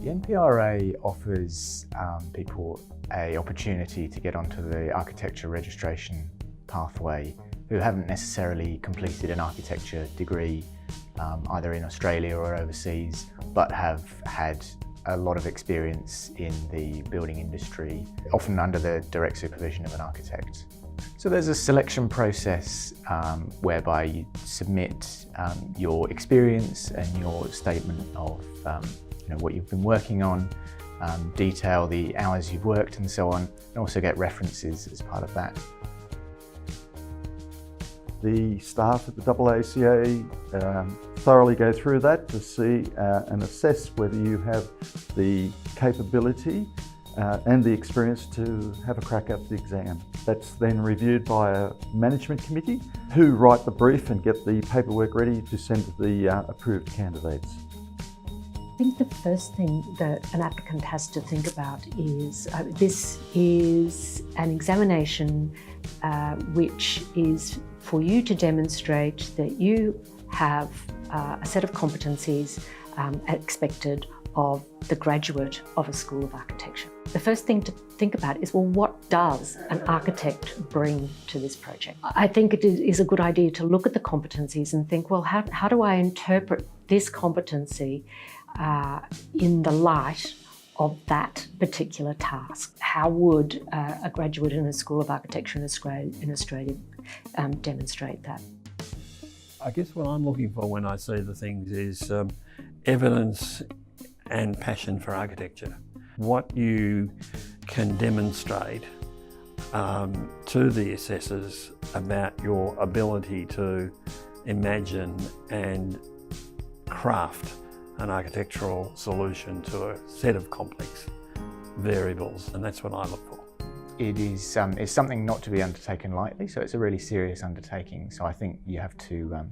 The NPrA offers people an opportunity to get onto the architecture registration pathway who haven't necessarily completed an architecture degree either in Australia or overseas, but have had a lot of experience in the building industry, often under the direct supervision of an architect. So there's a selection process whereby you submit your experience and your statement of what you've been working on, detail the hours you've worked and so on, and also get references as part of that. The staff at the AACA thoroughly go through that to see and assess whether you have the capability and the experience to have a crack at the exam. That's then reviewed by a management committee who write the brief and get the paperwork ready to send to the approved candidates. I think the first thing that an applicant has to think about is this is an examination which is for you to demonstrate that you have a set of competencies expected of the graduate of a school of architecture. The first thing to think about is, well, what does an architect bring to this project? I think it is a good idea to look at the competencies and think, well, how do I interpret this competency in the light of that particular task? How would a graduate in a School of Architecture in Australia demonstrate that? I guess what I'm looking for when I see the things is evidence and passion for architecture. What you can demonstrate to the assessors about your ability to imagine and craft an architectural solution to a set of complex variables, and that's what I look for. It is it's something not to be undertaken lightly, so it's a really serious undertaking. So I think you have to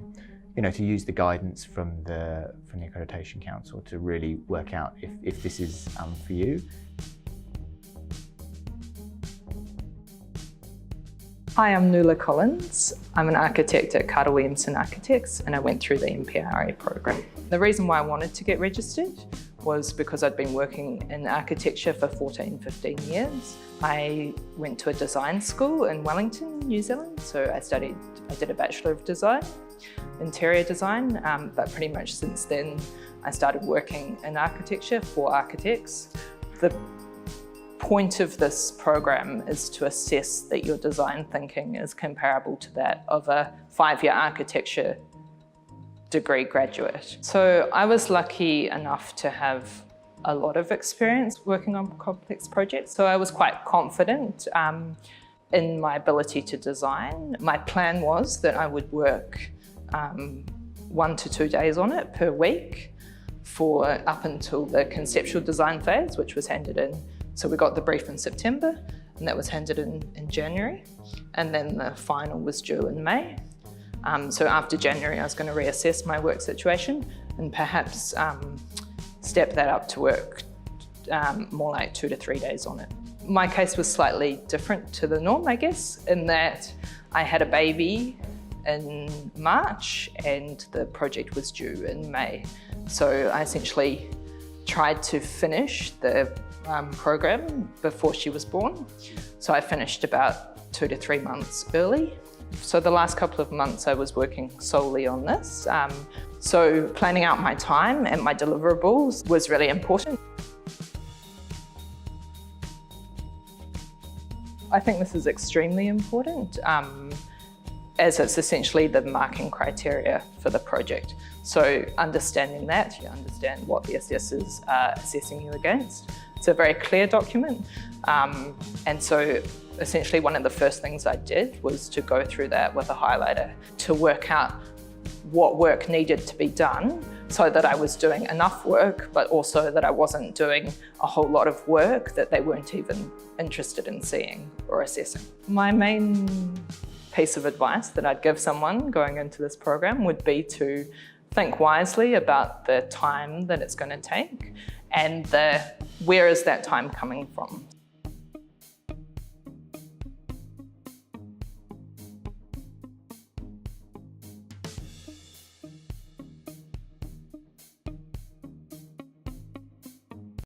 to use the guidance from the Accreditation Council to really work out if this is for you. Hi, I'm Nuala Collins. I'm an architect at Carter Williamson Architects, and I went through the NPrA program. The reason why I wanted to get registered was because I'd been working in architecture for 15 years. I went to a design school in Wellington, New Zealand, so I did a Bachelor of Design, interior design, but pretty much since then I started working in architecture for architects. The point of this program is to assess that your design thinking is comparable to that of a 5-year architecture degree graduate. So I was lucky enough to have a lot of experience working on complex projects, so I was quite confident in my ability to design. My plan was that I would work 1 to 2 days on it per week for up until the conceptual design phase, which was handed in. So we got the brief in September, and that was handed in January, and then the final was due in May. So after January, I was going to reassess my work situation and perhaps step that up to work more like 2 to 3 days on it. My case was slightly different to the norm, I guess, in that I had a baby in March and the project was due in May. So I essentially tried to finish the program before she was born. So I finished about 2 to 3 months early. So the last couple of months I was working solely on this. So planning out my time and my deliverables was really important. I think this is extremely important as it's essentially the marking criteria for the project. So understanding that, you understand what the assessors are assessing you against. It's a very clear document. And so essentially one of the first things I did was to go through that with a highlighter to work out what work needed to be done so that I was doing enough work, but also that I wasn't doing a whole lot of work that they weren't even interested in seeing or assessing. My main piece of advice that I'd give someone going into this program would be to think wisely about the time that it's going to take and where is that time coming from.